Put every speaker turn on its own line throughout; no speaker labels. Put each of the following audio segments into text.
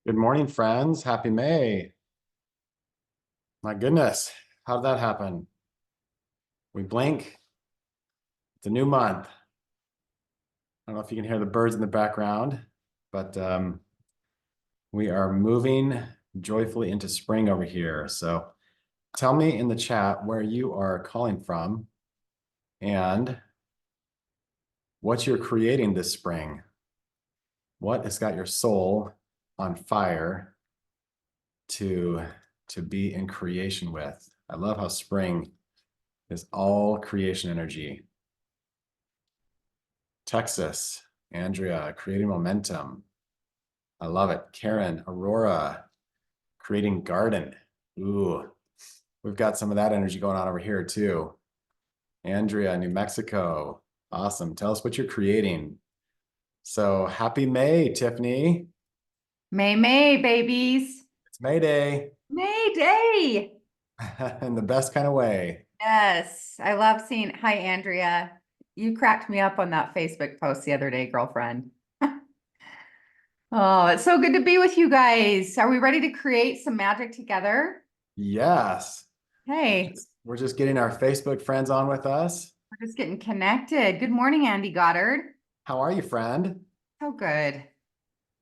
Good morning, friends. Happy May. My goodness, how did that happen? We blink. It's a new month. I don't know if you can hear the birds in the background, but we are moving joyfully into spring over here. So tell me in the chat where you are calling from and what you're creating this spring. What has got your soul on fire to, to be in creation with? I love how spring is all creation energy. Texas, Andrea, creating momentum. I love it. Karen, Aurora, creating garden. Ooh, we've got some of that energy going on over here too. Andrea, New Mexico. Awesome. Tell us what you're creating. So happy May, Tiffany.
May, babies.
It's May Day
May Day.
in the best kind of way.
Yes, I love seeing. Hi, Andrea. You cracked me up on that Facebook post the other day, girlfriend. Oh, it's so good to be with you guys. Are we ready to create some magic together?
Yes.
Hey,
We're just getting our Facebook friends on with us.
we're just getting connected. Good morning, Andy Goddard.
How are you, friend?
So good. I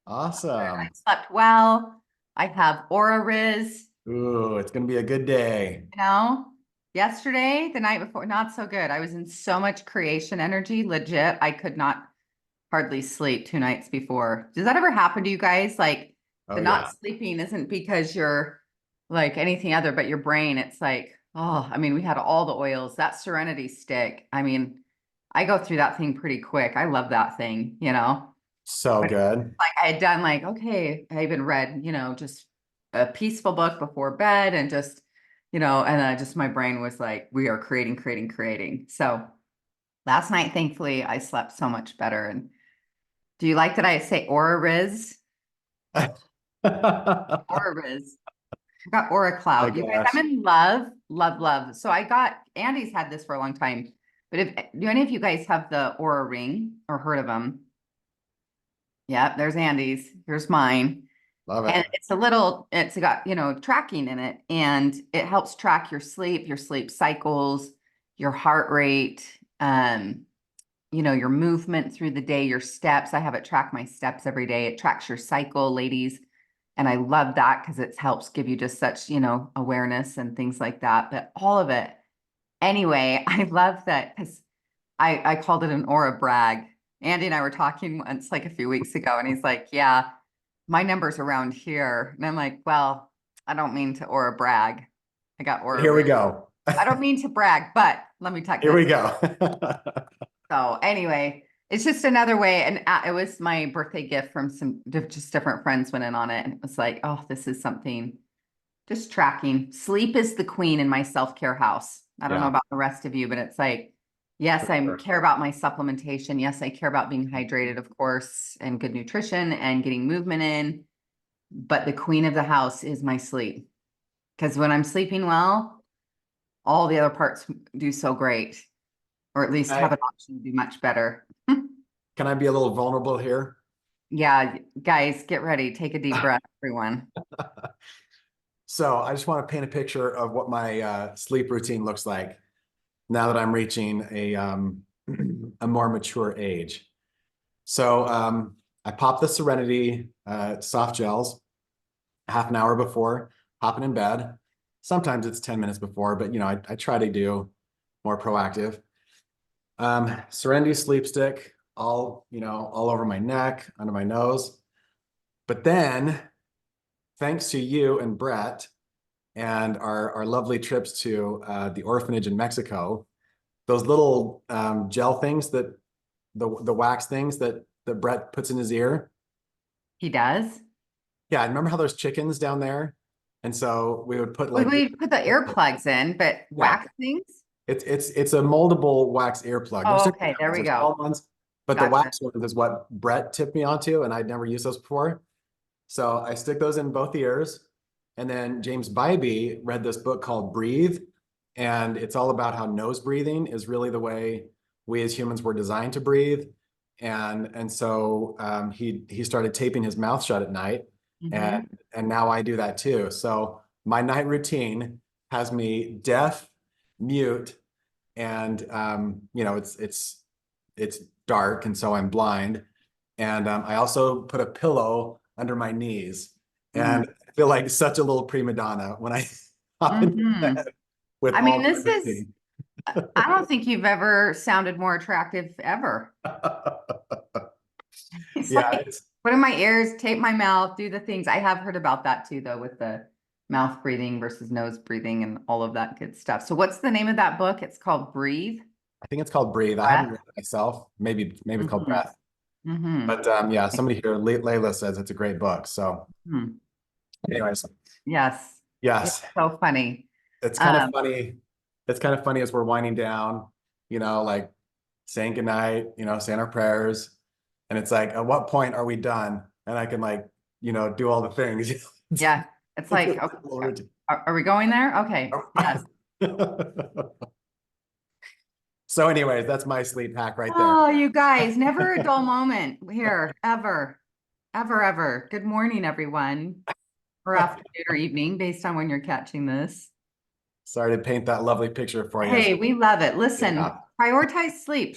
Awesome.
slept well. I have Aura Riz,
Ooh, it's going to be a good day.
you know. Yesterday, the night before, not so good. I was in so much creation energy, legit. I could not hardly sleep 2 nights before. Does that ever happen to you guys? Like
Oh,
the
yeah.
not sleeping isn't because you're like anything other, but your brain, it's like, oh, I mean, we had all the oils, that Serenity stick. I mean, I go through that thing pretty quick. I love that thing,
So
But
good.
like I had done like, okay, I even read, just a peaceful book before bed and just, and I just my brain was like, we are creating, creating, creating. So last night, thankfully, I slept so much better. And do you like that I say Aura Riz?
My
Aura Riz. I got Aura Cloud. You guys, I'm
gosh.
in love, love, love. So I got Andy's had this for a long time. But if do any of you guys have the Aura ring or heard of them? Yeah, there's Andy's. Here's mine.
Love
And
it.
it's got, tracking in it, and it helps track your sleep cycles, your heart rate, your movement through the day, your steps. I have it track my steps every day. It tracks your cycle, ladies. And I love that because it helps give you just such, awareness and things like that. But all of it. Anyway, I love that because I called it an aura brag. Andy and I were talking once like a few weeks ago, and he's like, yeah, my number's around here. And I'm like, well, I don't mean to aura brag. I got aura
Here we
ring.
go.
I don't mean to brag, but let me tuck
Here
this.
we go.
So anyway, it's just another way. And it was my birthday gift from just different friends went in on it. And it was like, oh, this is something just tracking. Sleep is the queen in my self-care house. I don't know
Yeah,
about the rest of you, but it's like, yes,
for
I
sure.
care about my supplementation. Yes, I care about being hydrated, of course, and good nutrition and getting movement in. But the queen of the house is my sleep. Because when I'm sleeping well, all the other parts do so great, or at least have
I,
an option to do much better.
can I be a little vulnerable here?
Yeah, guys, get ready. Take a deep breath, everyone.
So I just want to paint a picture of what my sleep routine looks like now that I'm reaching a more mature age. So I pop the Serenity soft gels half an hour before hopping in bed. Sometimes it's 10 minutes before, but I try to do more proactive. Serenity sleep stick, all over my neck, under my nose. But then, thanks to you and Brett and our lovely trips to the orphanage in Mexico, those little gel things the wax things that Brett puts in his ear.
He does.
Yeah, I remember how there's chickens down there. And so we would put like,
We put the earplugs in, but
yeah,
wax things.
it's a moldable wax earplug. There's
Oh,
different
okay. There
kinds.
we
There's
go.
small ones, but the
Gotcha.
wax ones is what Brett tipped me onto, and I'd never used those before. So I stick those in both ears. And then James Bybee read this book called Breathe. And it's all about how nose breathing is really the way we as humans were designed to breathe. And so he started taping his mouth shut at night.
Mhm.
and now I do that too. So my night routine has me deaf, mute, and it's dark, and so I'm blind. And I also put a pillow under my knees,
Mm.
and I feel like such a little prima donna when I hop into
Mhm.
bed with
I mean,
all
this
my
is, I don't think you've ever sounded more attractive ever. It's
Yeah,
like, put in my ears, tape my mouth, do the things. I have heard about that too, though, with the mouth breathing versus nose breathing and all of that good stuff. So what's the name of that book? It's called Breathe.
I think it's called Breathe. I haven't
Breath.
read it myself. Maybe it's called
Hmm.
Breath.
Hmm.
But yeah, somebody here, Layla says it's a great book. So, anyways,
Yes. It's
yes,
so funny.
it's kind of
Um,
funny. It's kind of funny as we're winding down, like saying goodnight, saying our prayers. And it's like, at what point are we done? And I can do all the things.
yeah. It's
It's
like,
a
okay,
simple routine.
are we going there? Okay. Yes.
So anyways, that's my sleep hack right there.
Oh, you guys, never a dull moment here, ever, ever, ever. Good morning, everyone, or afternoon or evening, based on when you're catching this.
Sorry to paint that lovely picture for you.
Hey, we love it. Listen,
Yeah.
prioritize sleep.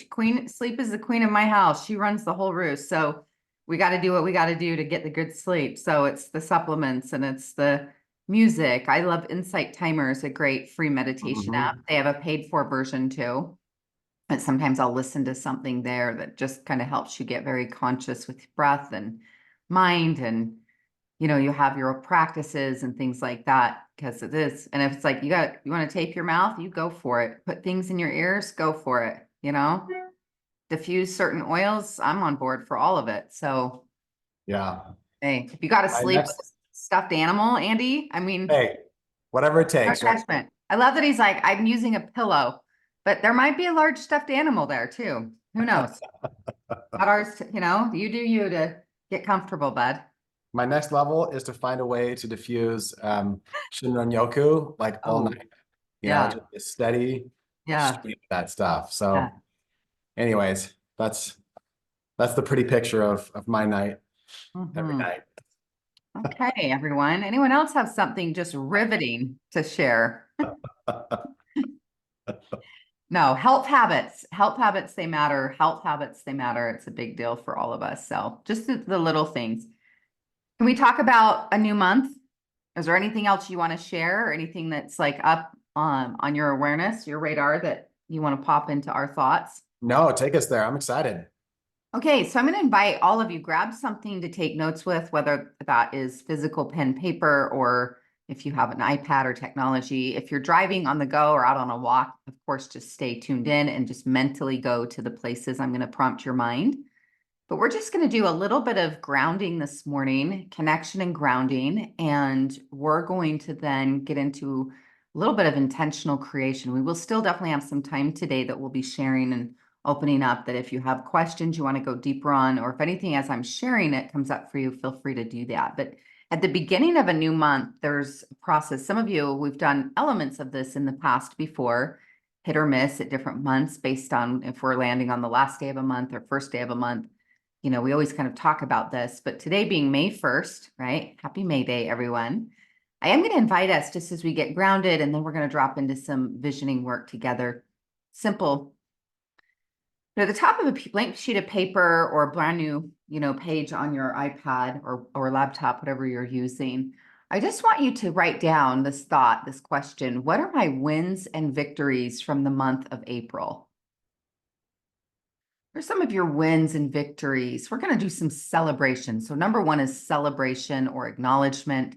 Sleep is the queen of my house. She runs the whole roost. So we got to do what we got to do to get the good sleep. So it's the supplements and it's the music. I love Insight Timer, a great free meditation app.
Mhm.
They have a paid for version too. And sometimes I'll listen to something there that just kind of helps you get very conscious with breath and mind. And, you have your practices and things like that because it is. And if it's like, you want to tape your mouth, you go for it. Put things in your ears, go for it. Diffuse certain oils. I'm on board for all of it. So,
Yeah.
hey, if you got to
My
sleep with a
next,
stuffed animal, Andy, I mean,
hey, whatever it
no
takes, right?
judgment. I love that he's like, I'm using a pillow, but there might be a large stuffed animal there too. Who knows? Not ours, you do you to get comfortable, bud.
My next level is to find a way to diffuse Shinrin-yoku like all
Oh,
night.
yeah,
Just a steady
yeah,
stream of that stuff.
yeah.
So, anyways, that's the pretty picture of my night every
Hmm.
night.
Okay, everyone. Anyone else have something just riveting to share? No, health habits, they matter. Health habits, they matter. It's a big deal for all of us. So just the little things. Can we talk about a new month? Is there anything else you want to share or anything that's like up on your awareness, your radar that you want to pop into our thoughts?
No, take us there. I'm excited.
Okay, so I'm going to invite all of you, grab something to take notes with, whether that is physical pen, paper, or if you have an iPad or technology. If you're driving on the go or out on a walk, of course, just stay tuned in and just mentally go to the places I'm going to prompt your mind. But we're just going to do a little bit of grounding this morning, connection and grounding, and we're going to then get into a little bit of intentional creation. We will still definitely have some time today that we'll be sharing and opening up, that if you have questions you want to go deeper on, or if anything as I'm sharing it comes up for you, feel free to do that. But at the beginning of a new month, there's a process. Some of you, we've done elements of this in the past before, hit or miss at different months based on if we're landing on the last day of a month or first day of a month. We always kind of talk about this, but today being May 1st, right? Happy May Day, everyone. I am going to invite us just as we get grounded, and then we're going to drop into some visioning work together. Simple. But at the top of a blank sheet of paper or a brand new, page on your iPad or laptop, whatever you're using, I just want you to write down this thought, this question: what are my wins and victories from the month of April? For some of your wins and victories, we're going to do some celebration. So, number one is celebration or acknowledgement.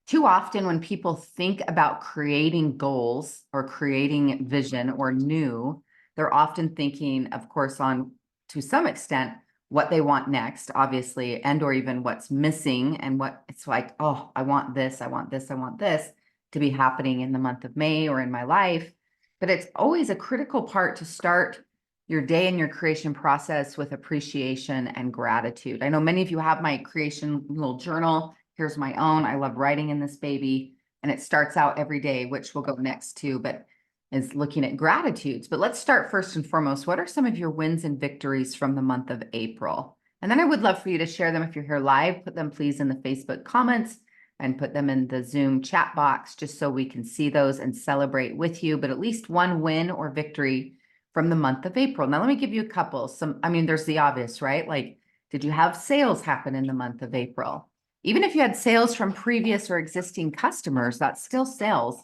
Too often, when people think about creating goals or creating vision or new, they're often thinking, of course, on to some extent, what they want next, obviously, and or even what's missing and what it's like, oh, I want this, I want this, I want this to be happening in the month of May or in my life. But it's always a critical part to start your day and your creation process with appreciation and gratitude. I know many of you have my creation little journal. Here's my own. I love writing in this baby. And it starts out every day, which we'll go next to, but is looking at gratitudes. But let's start first and foremost. What are some of your wins and victories from the month of April? And then I would love for you to share them if you're here live. Put them please in the Facebook comments and put them in the Zoom chat box just so we can see those and celebrate with you, but at least one win or victory from the month of April. Now, let me give you a couple. There's the obvious, right? Like, did you have sales happen in the month of April? Even if you had sales from previous or existing customers, that's still sales,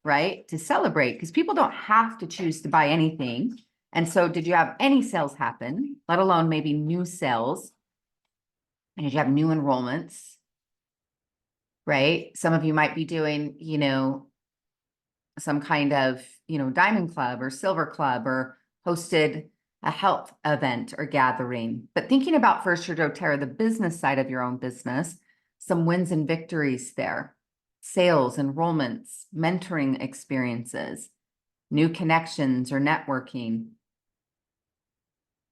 right? To celebrate, because people don't have to choose to buy anything. And so did you have any sales happen, let alone maybe new sales? And did you have new enrollments, right? Some of you might be doing, some kind of, diamond club or silver club or hosted a health event or gathering. But thinking about first your doTERRA, the business side of your own business, some wins and victories there, sales, enrollments, mentoring experiences, new connections or networking.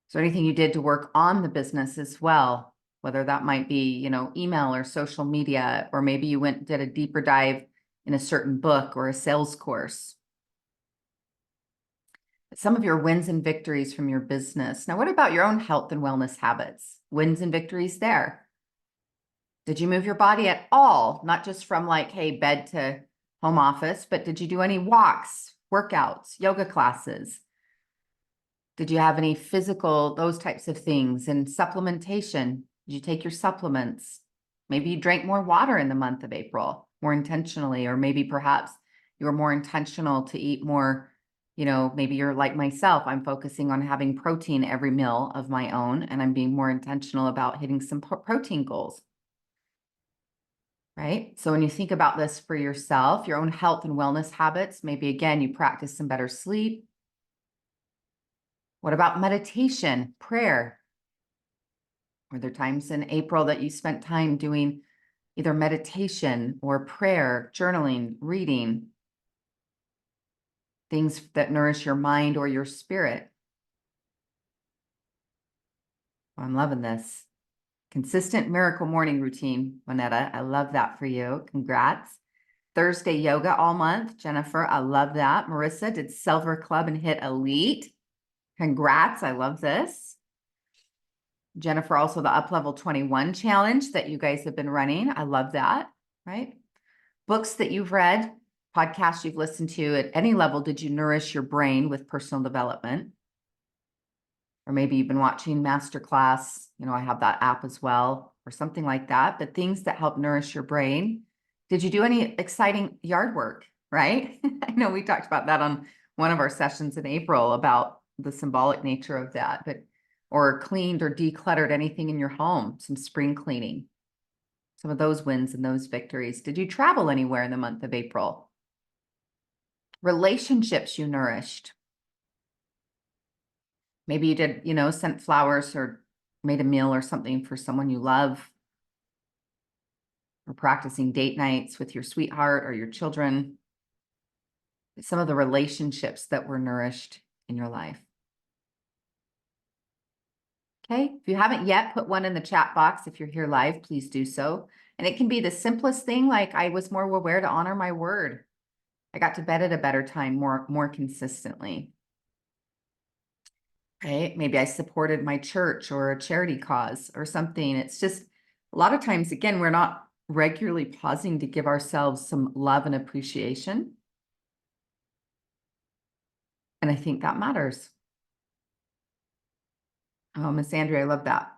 Is there anything you did to work on the business as well? Whether that might be, email or social media, or maybe you did a deeper dive in a certain book or a sales course. Some of your wins and victories from your business. Now, what about your own health and wellness habits? Wins and victories there. Did you move your body at all? Not just from like, hey, bed to home office, but did you do any walks, workouts, yoga classes? Did you have any physical, those types of things? And supplementation? Did you take your supplements? Maybe you drank more water in the month of April, more intentionally, or maybe perhaps you were more intentional to eat more. Maybe you're like myself, I'm focusing on having protein every meal of my own, and I'm being more intentional about hitting some protein goals. Right? So when you think about this for yourself, your own health and wellness habits, maybe again, you practice some better sleep. What about meditation, prayer? Were there times in April that you spent time doing either meditation or prayer, journaling, reading, things that nourish your mind or your spirit? Oh, I'm loving this. Consistent miracle morning routine, Juanetta. I love that for you. Congrats. Thursday yoga all month. Jennifer, I love that. Marissa did Silver Club and hit Elite. Congrats. I love this. Jennifer, also the Up Level 21 challenge that you guys have been running. I love that, right? Books that you've read, podcasts you've listened to at any level, did you nourish your brain with personal development? Or maybe you've been watching Masterclass, I have that app as well, or something like that, but things that help nourish your brain. Did you do any exciting yard work, right? I know we talked about that on one of our sessions in April about the symbolic nature of that, or cleaned or decluttered anything in your home, some spring cleaning, some of those wins and those victories. Did you travel anywhere in the month of April? Relationships you nourished. Maybe you did, sent flowers or made a meal or something for someone you love, or practicing date nights with your sweetheart or your children. Some of the relationships that were nourished in your life. Okay, if you haven't yet, put one in the chat box. If you're here live, please do so. And it can be the simplest thing, like I was more aware to honor my word. I got to bed at a better time, more consistently. Right? Maybe I supported my church or a charity cause or something. It's just a lot of times, again, we're not regularly pausing to give ourselves some love and appreciation. And I think that matters. Oh, Miss Andrea, I love that.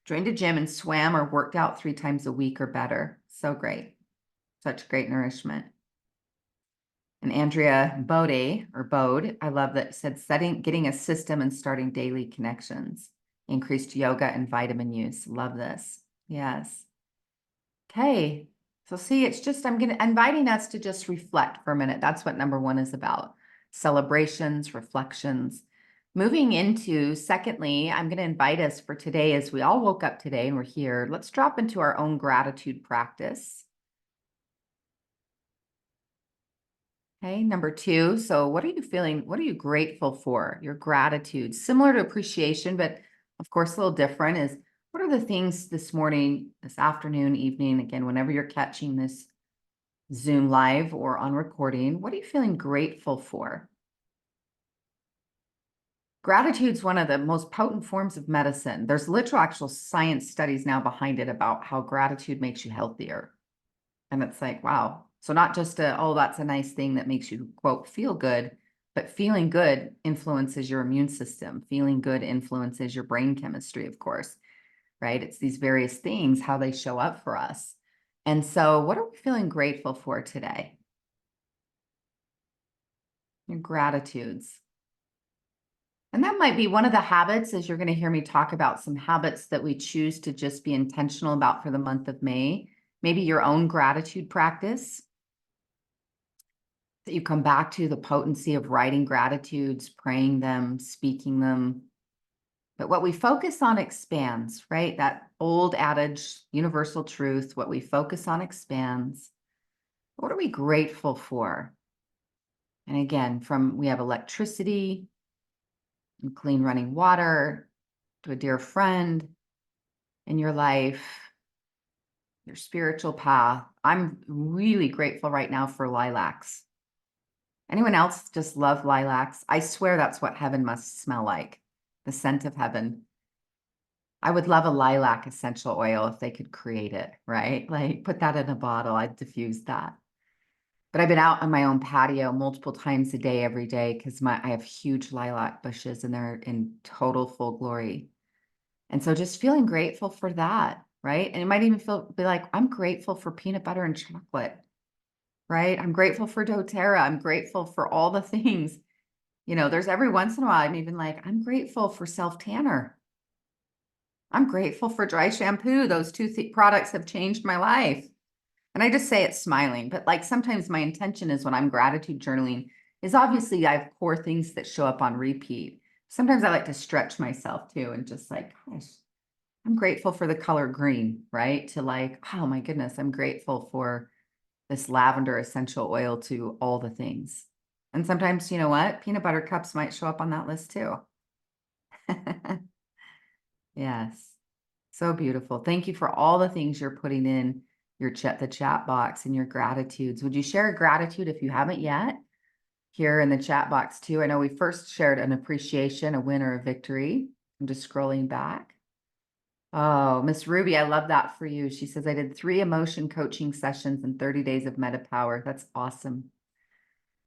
Joined a gym and swam or worked out 3 times a week or better. So great. Such great nourishment. And Andrea Bode, I love that, said getting a system and starting daily connections, increased yoga and vitamin use. Love this. Yes. Okay. So see, it's just, inviting us to just reflect for a minute. That's what number 1 is about. Celebrations, reflections. Moving into, secondly, I'm going to invite us for today, as we all woke up today and we're here, let's drop into our own gratitude practice. Okay, number 2. So what are you feeling? What are you grateful for? Your gratitude, similar to appreciation, but of course, a little different, is what are the things this morning, this afternoon, evening, again, whenever you're catching this Zoom live or on recording, what are you feeling grateful for? Gratitude's one of the most potent forms of medicine. There's literal actual science studies now behind it about how gratitude makes you healthier. And it's like, wow. So not just oh, that's a nice thing that makes you, quote, feel good, but feeling good influences your immune system. Feeling good influences your brain chemistry, of course, right? It's these various things, how they show up for us. And so what are we feeling grateful for today? Your gratitudes. And that might be one of the habits, as you're going to hear me talk about some habits that we choose to just be intentional about for the month of May. Maybe your own gratitude practice that you come back to, the potency of writing gratitudes, praying them, speaking them. But what we focus on expands, right? That old adage, universal truth, what we focus on expands. What are we grateful for? And again, we have electricity and clean running water, to a dear friend in your life, your spiritual path. I'm really grateful right now for lilacs. Anyone else just love lilacs? I swear that's what heaven must smell like, the scent of heaven. I would love a lilac essential oil if they could create it, right? Like put that in a bottle, I'd diffuse that. But I've been out on my own patio multiple times a day, every day, because I have huge lilac bushes and they're in total full glory. And so just feeling grateful for that, right? And it might even be like, I'm grateful for peanut butter and chocolate, right? I'm grateful for doTERRA. I'm grateful for all the things. There's every once in a while, I'm even like, I'm grateful for self-tanner. I'm grateful for dry shampoo. Those two products have changed my life. And I just say it smiling, but like sometimes my intention is when I'm gratitude journaling is obviously I have core things that show up on repeat. Sometimes I like to stretch myself too and just like, gosh, I'm grateful for the color green, right? To like, oh my goodness, I'm grateful for this lavender essential oil to all the things. And sometimes, you know what? Peanut butter cups might show up on that list too. Yes. So beautiful. Thank you for all the things you're putting in the chat box and your gratitudes. Would you share a gratitude if you haven't yet? Here in the chat box too. I know we first shared an appreciation, a win or a victory. I'm just scrolling back. Oh, Miss Ruby, I love that for you. She says, I did 3 emotion coaching sessions and 30 days of Meta Power. That's awesome.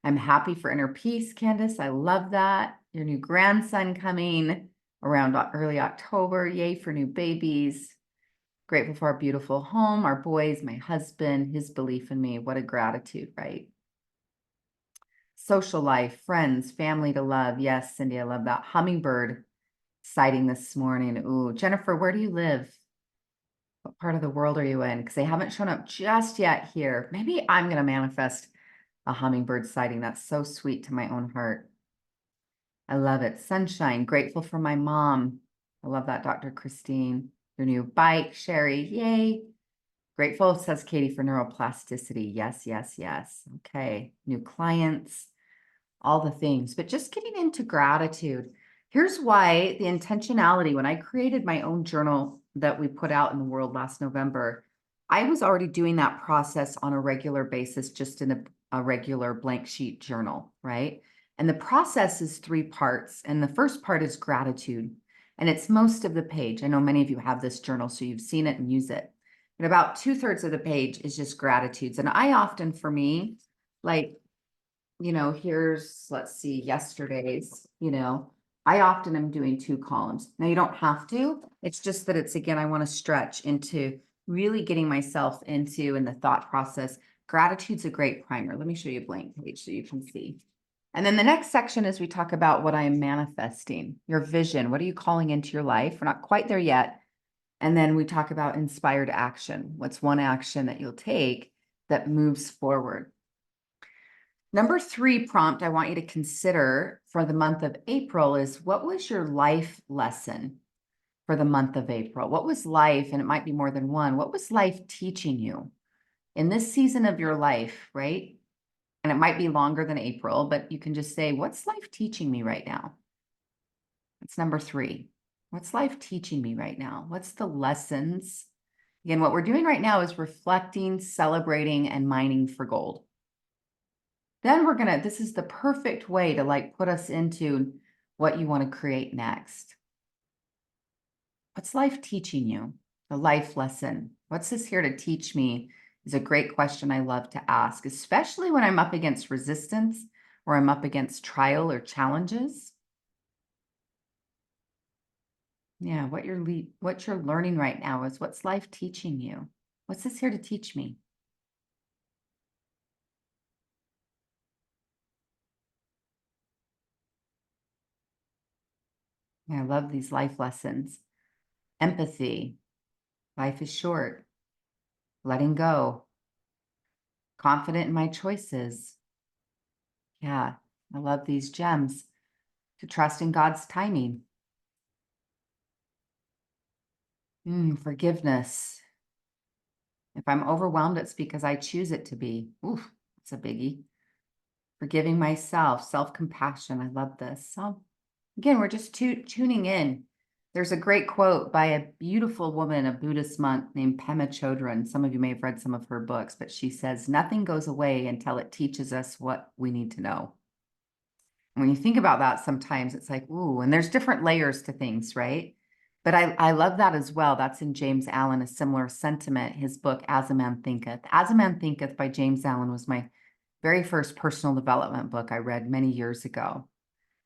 I'm happy for inner peace, Candace. I love that. Your new grandson coming around early October. Yay for new babies. Grateful for our beautiful home, our boys, my husband, his belief in me. What a gratitude, right? Social life, friends, family to love. Yes, Cindy, I love that. Hummingbird sighting this morning. Ooh, Jennifer, where do you live? What part of the world are you in? Because they haven't shown up just yet here. Maybe I'm going to manifest a hummingbird sighting. That's so sweet to my own heart. I love it. Sunshine, grateful for my mom. I love that, Dr. Christine. Your new bike, Sherry, yay. Grateful, says Katie, for neuroplasticity. Yes, yes, yes. Okay, new clients, all the things, but just getting into gratitude. Here's why the intentionality, when I created my own journal that we put out in the world last November, I was already doing that process on a regular basis, just in a regular blank sheet journal, right? And the process is 3 parts. And the first part is gratitude. And it's most of the page. I know many of you have this journal, so you've seen it and use it. And about 2/3 of the page is just gratitudes. And I often, for me, like, here's, let's see, yesterday's, I often am doing 2 columns. Now you don't have to, it's just that again, I want to stretch into really getting myself into in the thought process. Gratitude's a great primer. Let me show you a blank page so you can see. And then the next section is we talk about what I am manifesting, your vision. What are you calling into your life? We're not quite there yet. And then we talk about inspired action. What's one action that you'll take that moves forward? Number 3 prompt I want you to consider for the month of April is, what was your life lesson for the month of April? What was life, and it might be more than one, what was life teaching you in this season of your life, right? And it might be longer than April, but you can just say, what's life teaching me right now? That's number 3. What's life teaching me right now? What's the lessons? Again, what we're doing right now is reflecting, celebrating, and mining for gold. Then this is the perfect way to like put us into what you want to create next. What's life teaching you? A life lesson. What's this here to teach me is a great question I love to ask, especially when I'm up against resistance or I'm up against trial or challenges. Yeah, what you're learning right now is what's life teaching you? What's this here to teach me? Yeah, I love these life lessons. Empathy. Life is short. Letting go. Confident in my choices. Yeah, I love these gems. To trust in God's timing. Forgiveness. If I'm overwhelmed, it's because I choose it to be. Oof, it's a biggie. Forgiving myself, self-compassion. I love this. So again, we're just tuning in. There's a great quote by a beautiful woman, a Buddhist monk named Pema Chodron. Some of you may have read some of her books, but she says, nothing goes away until it teaches us what we need to know. When you think about that, sometimes it's like, ooh, and there's different layers to things, right? But I love that as well. That's in James Allen, a similar sentiment. His book, As a Man Thinketh. As a Man Thinketh by James Allen was my very first personal development book I read many years ago.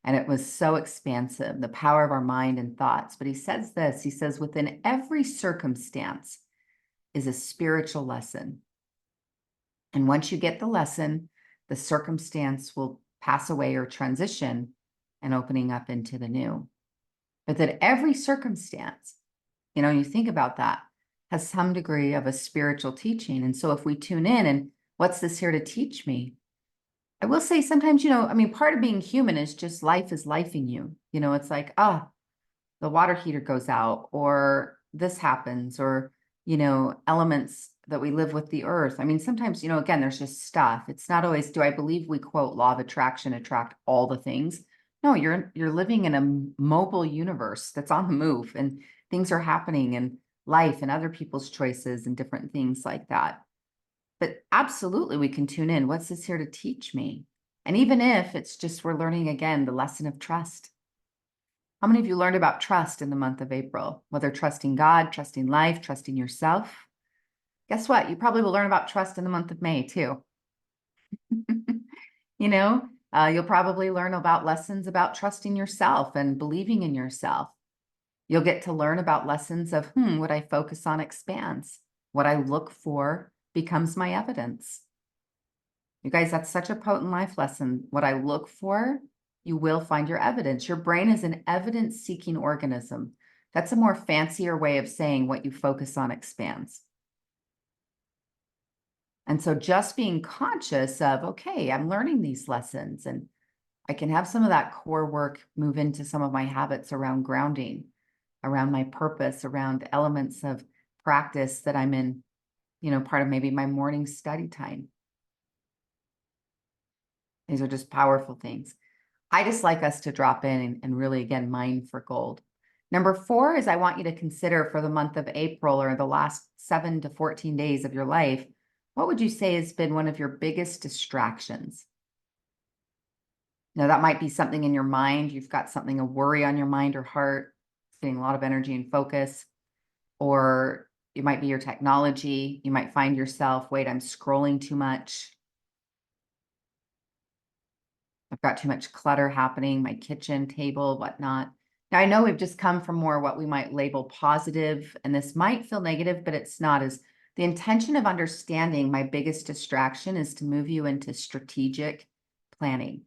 And it was so expansive, the power of our mind and thoughts. But he says this, he says, within every circumstance is a spiritual lesson. And once you get the lesson, the circumstance will pass away or transition and opening up into the new. But that every circumstance, you think about that, has some degree of a spiritual teaching. And so if we tune in and what's this here to teach me? I will say sometimes, part of being human is just life is lifing you. It's like, the water heater goes out, or this happens, or, elements that we live with the earth. Sometimes, again, there's just stuff. It's not always, do I believe we quote law of attraction, attract all the things? No, you're living in a mobile universe that's on the move, and things are happening in life and other people's choices and different things like that. But absolutely, we can tune in. What's this here to teach me? And even if it's just we're learning again the lesson of trust. How many of you learned about trust in the month of April? Whether trusting God, trusting life, trusting yourself. Guess what? You probably will learn about trust in the month of May too. You'll probably learn about lessons about trusting yourself and believing in yourself. You'll get to learn about lessons of, what I focus on expands. What I look for becomes my evidence. You guys, that's such a potent life lesson. What I look for, you will find your evidence. Your brain is an evidence-seeking organism. That's a more fancier way of saying what you focus on expands. And so just being conscious of, okay, I'm learning these lessons, and I can have some of that core work move into some of my habits around grounding, around my purpose, around elements of practice that I'm in, part of maybe my morning study time. These are just powerful things. I just like us to drop in and really, again, mine for gold. Number 4 is I want you to consider for the month of April or the last 7 to 14 days of your life, what would you say has been one of your biggest distractions? Now, that might be something in your mind. You've got something, a worry on your mind or heart, it's getting a lot of energy and focus. Or it might be your technology. You might find yourself, wait, I'm scrolling too much. I've got too much clutter happening, my kitchen table, whatnot. Now, I know we've just come from more what we might label positive, and this might feel negative, but it's not. As the intention of understanding my biggest distraction is to move you into strategic planning.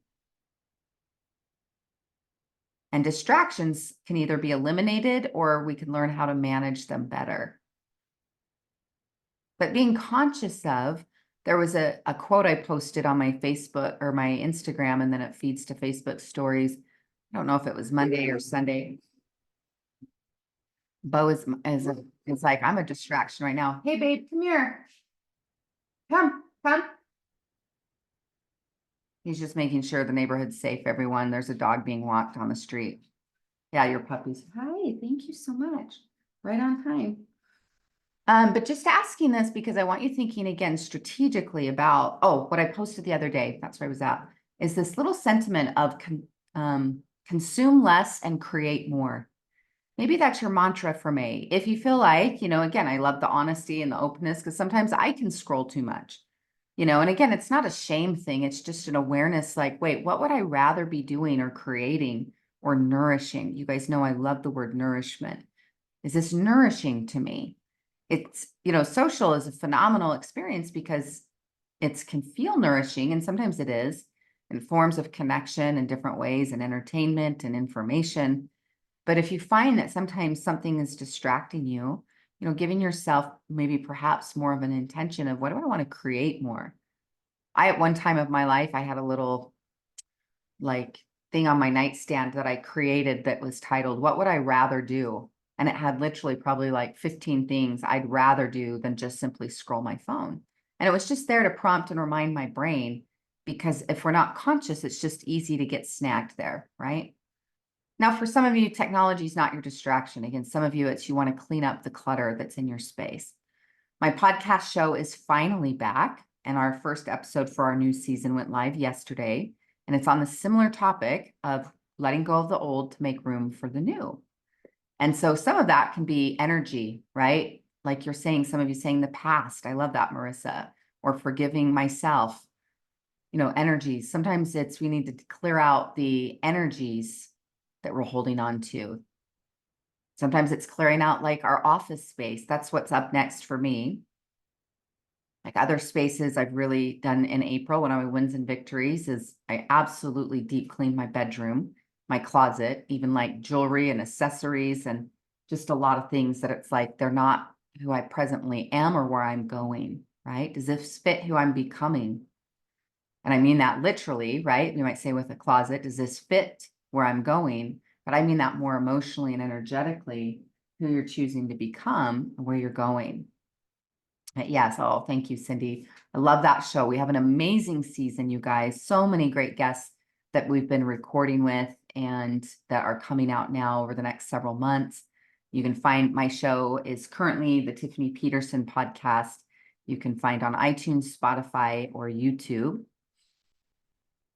And distractions can either be eliminated or we can learn how to manage them better. But being conscious of, there was a quote I posted on my Facebook or my Instagram, and then it feeds to Facebook stories. I don't know if it was Monday or Sunday. Bo is like, I'm a distraction right now. Hey, babe, come here. Come. He's just making sure the neighborhood's safe, everyone. There's a dog being walked on the street. Yeah, your puppies. Hi, thank you so much. Right on time. But just asking this because I want you thinking again strategically about, what I posted the other day, that's where I was at, is this little sentiment of consume less and create more. Maybe that's your mantra for May. If you feel like, again, I love the honesty and the openness because sometimes I can scroll too much, and again, it's not a shame thing. It's just an awareness like, wait, what would I rather be doing or creating or nourishing? You guys know I love the word nourishment. Is this nourishing to me? It's, social is a phenomenal experience because it can feel nourishing, and sometimes it is in forms of connection in different ways and entertainment and information. But if you find that sometimes something is distracting you, giving yourself maybe perhaps more of an intention of what do I want to create more? At one time of my life, I had a little like thing on my nightstand that I created that was titled, What Would I Rather Do? And it had literally probably like 15 things I'd rather do than just simply scroll my phone. And it was just there to prompt and remind my brain, because if we're not conscious, it's just easy to get snagged there, right? Now, for some of you, technology is not your distraction. Again, some of you, it's you want to clean up the clutter that's in your space. My podcast show is finally back, and our first episode for our new season went live yesterday, and it's on the similar topic of letting go of the old to make room for the new. And so some of that can be energy, right? Like you're saying, some of you saying the past. I love that, Marissa. Or forgiving myself, energies. Sometimes we need to clear out the energies that we're holding on to. Sometimes it's clearing out like our office space. That's what's up next for me. Like other spaces I've really done in April when I wins and victories is I absolutely deep cleaned my bedroom, my closet, even like jewelry and accessories and just a lot of things that it's like they're not who I presently am or where I'm going, right? Does this fit who I'm becoming? And I mean that literally, right? We might say with a closet, does this fit where I'm going? But I mean that more emotionally and energetically, who you're choosing to become and where you're going. Yes. Oh, thank you, Cindy. I love that show. We have an amazing season, you guys. So many great guests that we've been recording with and that are coming out now over the next several months. You can find my show is currently the Tiffany Peterson podcast. You can find on iTunes, Spotify, or YouTube.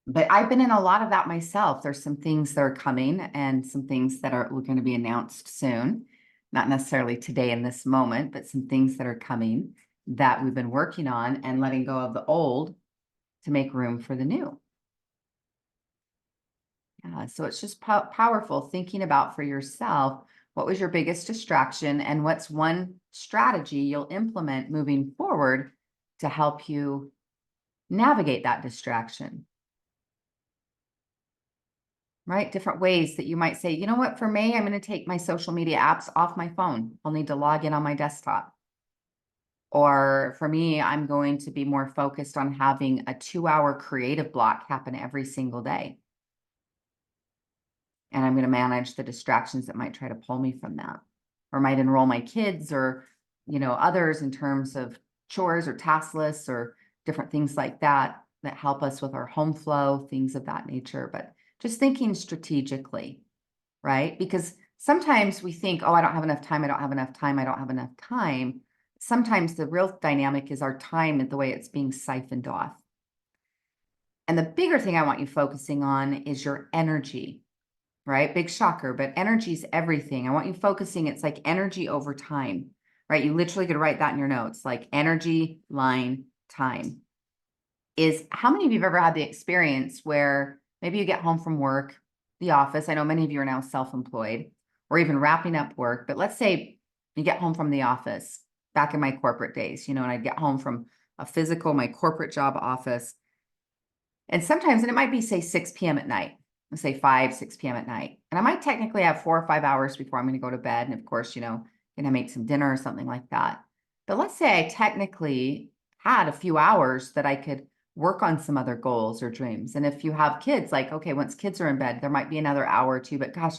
But I've been in a lot of that myself. There's some things that are coming and some things that are going to be announced soon. Not necessarily today in this moment, but some things that are coming that we've been working on and letting go of the old to make room for the new. Yeah, so it's just powerful thinking about for yourself, what was your biggest distraction and what's one strategy you'll implement moving forward to help you navigate that distraction. Right? Different ways that you might say, you know what, for me, I'm going to take my social media apps off my phone. I'll need to log in on my desktop. Or for me, I'm going to be more focused on having a 2-hour creative block happen every single day. And I'm going to manage the distractions that might try to pull me from that. Or might enroll my kids or, others in terms of chores or task lists or different things like that that help us with our home flow, things of that nature. But just thinking strategically, right? Because sometimes we think, oh, I don't have enough time. I don't have enough time. I don't have enough time. Sometimes the real dynamic is our time and the way it's being siphoned off. And the bigger thing I want you focusing on is your energy, right? Big shocker, but energy is everything. I want you focusing. It's like energy over time, right? You literally could write that in your notes, like energy line time. Is how many of you have ever had the experience where maybe you get home from work, the office. I know many of you are now self-employed or even wrapping up work, but let's say you get home from the office back in my corporate days, and I'd get home from my corporate job office. And sometimes, and it might be say 6 p.m. at night, let's say 6 p.m. at night. And I might technically have 4 or 5 hours before I'm going to go to bed. And of course, going to make some dinner or something like that. But let's say I technically had a few hours that I could work on some other goals or dreams. And if you have kids, like, okay, once kids are in bed, there might be another hour or two, but gosh,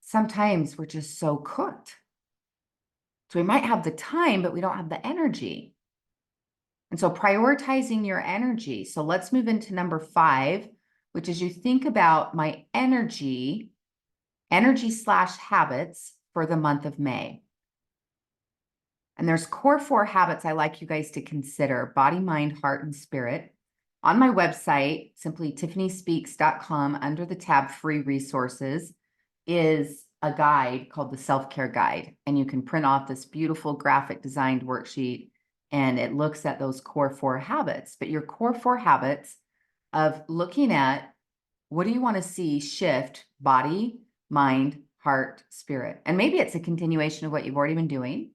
sometimes we're just so cooked. So we might have the time, but we don't have the energy. And so prioritizing your energy. So let's move into number 5, which is you think about my energy / habits for the month of May. And there's core 4 habits I like you guys to consider: body, mind, heart, and spirit. On my website, simply tiffanyspeaks.com, under the tab free resources, is a guide called the self-care guide. And you can print off this beautiful graphic designed worksheet, and it looks at those core 4 habits. But your core 4 habits of looking at, what do you want to see shift: body, mind, heart, spirit? And maybe it's a continuation of what you've already been doing,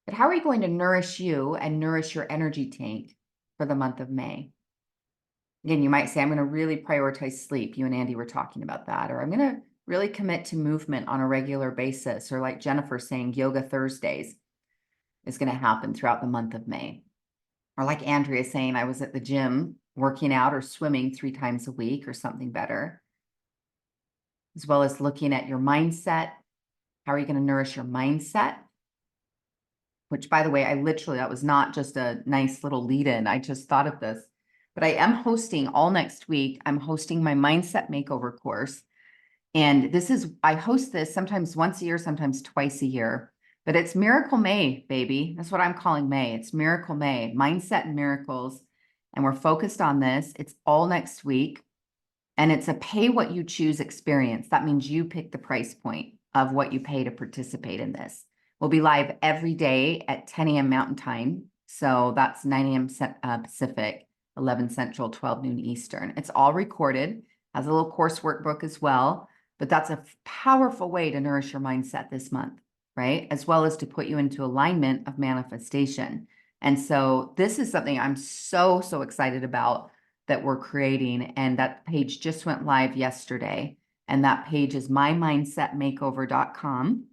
but how are you going to nourish you and nourish your energy tank for the month of May? Again, you might say, I'm going to really prioritize sleep. You and Andy were talking about that. Or I'm going to really commit to movement on a regular basis. Or like Jennifer saying, yoga Thursdays is going to happen throughout the month of May. Or like Andrea saying, I was at the gym working out or swimming 3 times a week or something better. As well as looking at your mindset. How are you going to nourish your mindset? Which, by the way, that was not just a nice little lead in. I just thought of this. But I am hosting all next week. I'm hosting my mindset makeover course. And I host this sometimes once a year, sometimes twice a year. But it's Miracle May, baby. That's what I'm calling May. It's Miracle May, Mindset and Miracles. And we're focused on this. It's all next week. And it's a pay what you choose experience. That means you pick the price point of what you pay to participate in this. We'll be live every day at 10 a.m. Mountain Time. So that's 9 a.m. Pacific, 11 Central, 12 noon Eastern. It's all recorded, has a little course workbook as well. But that's a powerful way to nourish your mindset this month, right? As well as to put you into alignment of manifestation. And so this is something I'm so, so excited about that we're creating. And that page just went live yesterday. And that page is mymindsetmakeover.com.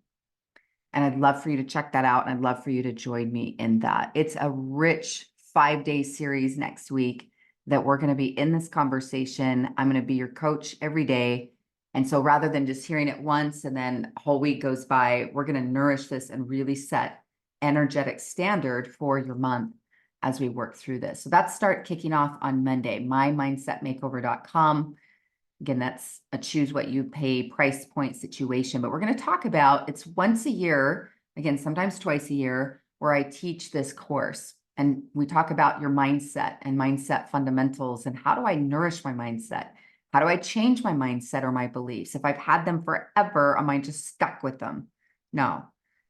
And I'd love for you to check that out. And I'd love for you to join me in that. It's a rich 5-day series next week that we're going to be in this conversation. I'm going to be your coach every day. And so rather than just hearing it once and then a whole week goes by, we're going to nourish this and really set energetic standard for your month as we work through this. So that's kicking off on Monday, mymindsetmakeover.com. Again, that's a choose what you pay price point situation, but we're going to talk about, it's once a year, again, sometimes twice a year, where I teach this course. And we talk about your mindset and mindset fundamentals and how do I nourish my mindset? How do I change my mindset or my beliefs? If I've had them forever, am I just stuck with them? No.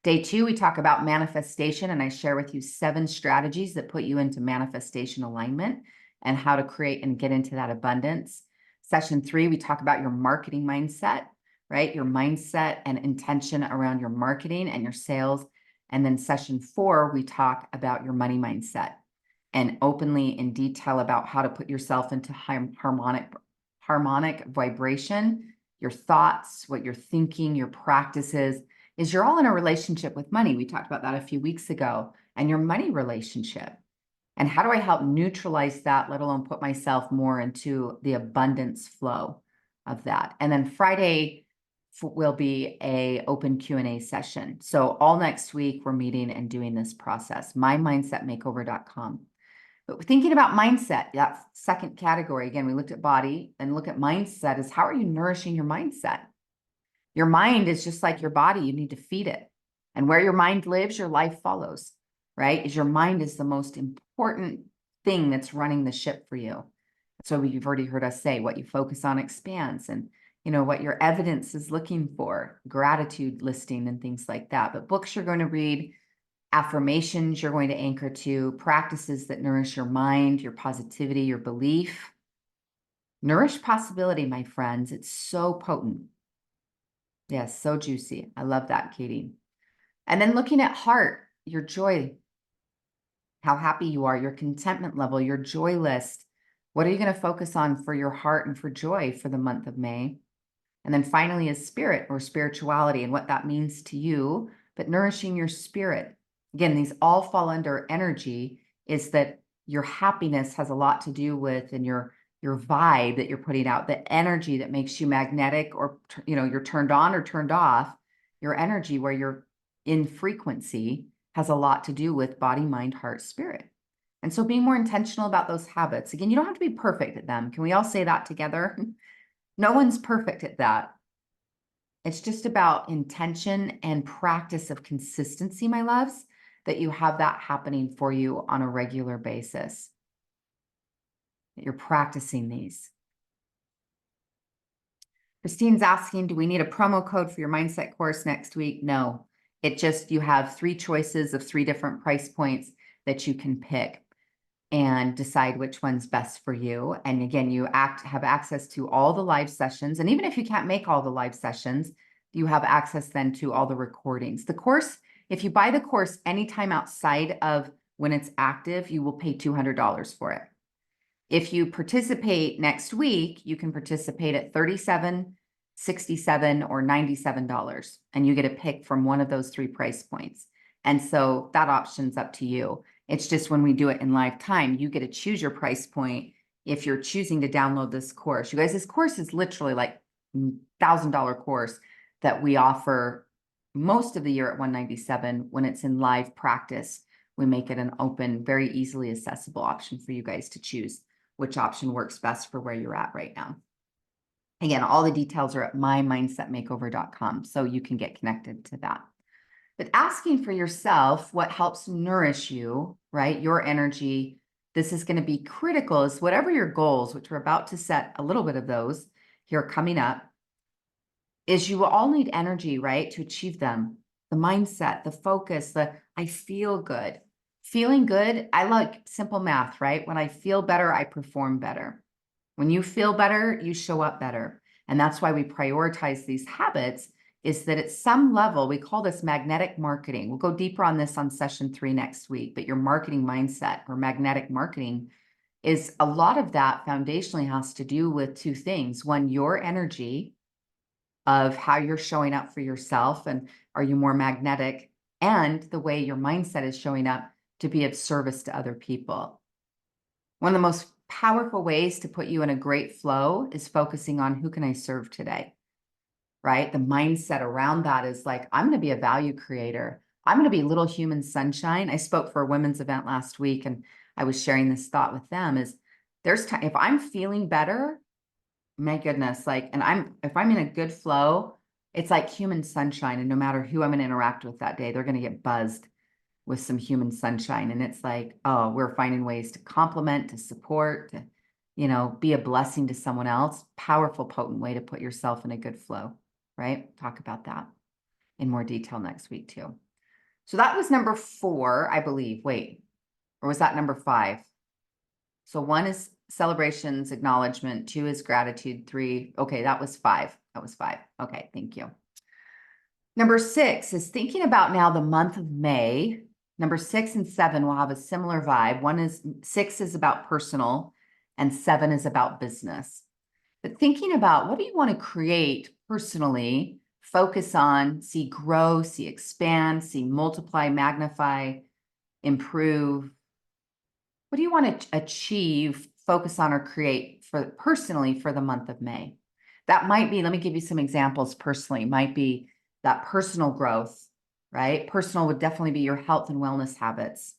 Day 2, we talk about manifestation, and I share with you 7 strategies that put you into manifestation alignment and how to create and get into that abundance. Session 3, we talk about your marketing mindset, right? Your mindset and intention around your marketing and your sales. And then session 4, we talk about your money mindset and openly in detail about how to put yourself into harmonic vibration, your thoughts, what you're thinking, your practices, is you're all in a relationship with money. We talked about that a few weeks ago, and your money relationship. And how do I help neutralize that, let alone put myself more into the abundance flow of that? And then Friday will be a open Q&A session. So all next week, we're meeting and doing this process, mymindsetmakeover.com. But thinking about mindset, that second category, again, we looked at body and look at mindset is how are you nourishing your mindset? Your mind is just like your body. You need to feed it. And where your mind lives, your life follows, right? Is your mind is the most important thing that's running the ship for you. So you've already heard us say what you focus on expands, and what your evidence is looking for, gratitude listing and things like that. But books you're going to read, affirmations you're going to anchor to, practices that nourish your mind, your positivity, your belief. Nourish possibility, my friends. It's so potent. Yes, so juicy. I love that, Katie. And then looking at heart, your joy, how happy you are, your contentment level, your joy list. What are you going to focus on for your heart and for joy for the month of May? And then finally is spirit or spirituality and what that means to you, but nourishing your spirit. Again, these all fall under energy, is that your happiness has a lot to do with, and your vibe that you're putting out, the energy that makes you magnetic, or you're turned on or turned off. Your energy, where you're in frequency, has a lot to do with body, mind, heart, spirit. And so being more intentional about those habits. Again, you don't have to be perfect at them. Can we all say that together? No one's perfect at that. It's just about intention and practice of consistency, my loves, that you have that happening for you on a regular basis. that you're practicing these. Christine's asking, do we need a promo code for your mindset course next week? No, it just, you have 3 choices of 3 different price points that you can pick and decide which one's best for you. And again, you have access to all the live sessions. And even if you can't make all the live sessions, you have access then to all the recordings. The course, if you buy the course anytime outside of when it's active, you will pay $200 for it. If you participate next week, you can participate at $37, $67, or $97, and you get a pick from one of those 3 price points. And so that option's up to you. It's just when we do it in live time, you get to choose your price point if you're choosing to download this course. You guys, this course is literally like $1,000 course that we offer most of the year at $197. When it's in live practice, we make it an open, very easily accessible option for you guys to choose which option works best for where you're at right now. Again, all the details are at mymindsetmakeover.com, so you can get connected to that. But asking for yourself what helps nourish you, right? Your energy, this is going to be critical, is whatever your goals, which we're about to set a little bit of those here coming up, is you will all need energy, right? To achieve them. The mindset, the focus, I feel good. Feeling good, I like simple math, right? When I feel better, I perform better. When you feel better, you show up better. And that's why we prioritize these habits, is that at some level, we call this magnetic marketing. We'll go deeper on this on session 3 next week, but your marketing mindset or magnetic marketing is a lot of that foundationally has to do with 2 things. One, your energy of how you're showing up for yourself, and are you more magnetic, and the way your mindset is showing up to be of service to other people. One of the most powerful ways to put you in a great flow is focusing on who can I serve today, right? The mindset around that is like, I'm going to be a value creator. I'm going to be little human sunshine. I spoke for a women's event last week, and I was sharing this thought with them is there's time, if I'm feeling better, my goodness, like, and if I'm in a good flow, it's like human sunshine. And no matter who I'm going to interact with that day, they're going to get buzzed with some human sunshine. And it's like, oh, we're finding ways to compliment, to support, to, be a blessing to someone else. Powerful, potent way to put yourself in a good flow, right? Talk about that in more detail next week too. So that was number 4, I believe. Wait, or was that number 5? So 1 is celebrations, acknowledgement. 2 is gratitude. 3. Okay, that was 5. That was 5. Okay, thank you. Number 6 is thinking about now the month of May. Number 6 and 7 will have a similar vibe. 6 is about personal, and 7 is about business. But thinking about what do you want to create personally, focus on, see grow, see expand, see multiply, magnify, improve. What do you want to achieve, focus on, or create personally for the month of May? That might be, let me give you some examples personally, might be that personal growth, right? Personal would definitely be your health and wellness habits,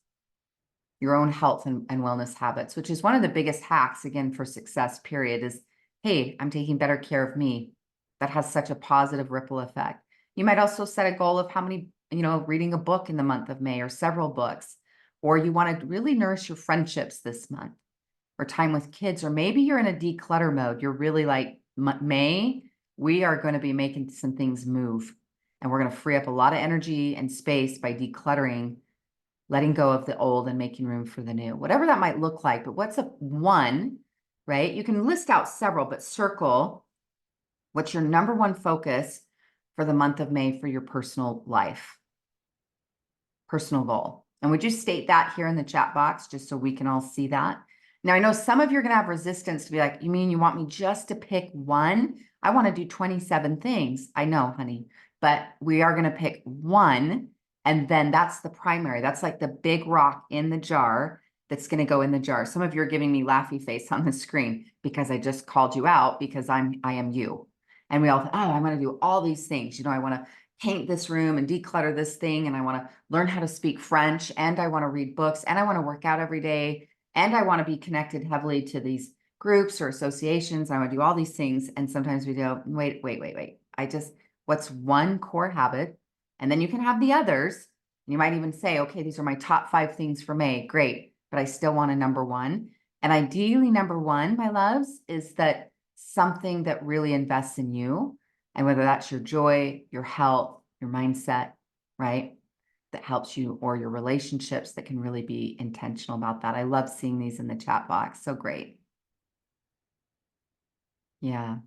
your own health and wellness habits, which is one of the biggest hacks, again, for success, period, is, hey, I'm taking better care of me. That has such a positive ripple effect. You might also set a goal of how many, reading a book in the month of May or several books, or you want to really nourish your friendships this month, or time with kids, or maybe you're in a declutter mode. You're really like, May, we are going to be making some things move. And we're going to free up a lot of energy and space by decluttering, letting go of the old and making room for the new, whatever that might look like. But what's 1, right? You can list out several, but circle what's your number 1 focus for the month of May for your personal life, personal goal. And would you state that here in the chat box just so we can all see that? Now, I know some of you are going to have resistance to be like, you mean you want me just to pick 1? I want to do 27 things. I know, honey. But we are going to pick 1, and then that's the primary. That's like the big rock in the jar that's going to go in the jar. Some of you are giving me laughy face on the screen because I just called you out because I am you. And we all think, oh, I'm going to do all these things. I want to paint this room and declutter this thing, and I want to learn how to speak French, and I want to read books, and I want to work out every day, and I want to be connected heavily to these groups or associations. I want to do all these things. And sometimes we go, wait. What's 1 core habit? And then you can have the others. You might even say, okay, these are my top 5 things for May. Great. But I still want a number 1. And ideally, number one, my loves, is that something that really invests in you, and whether that's your joy, your health, your mindset, right? That helps you, or your relationships that can really be intentional about that. I love seeing these in the chat box. So great. Yeah.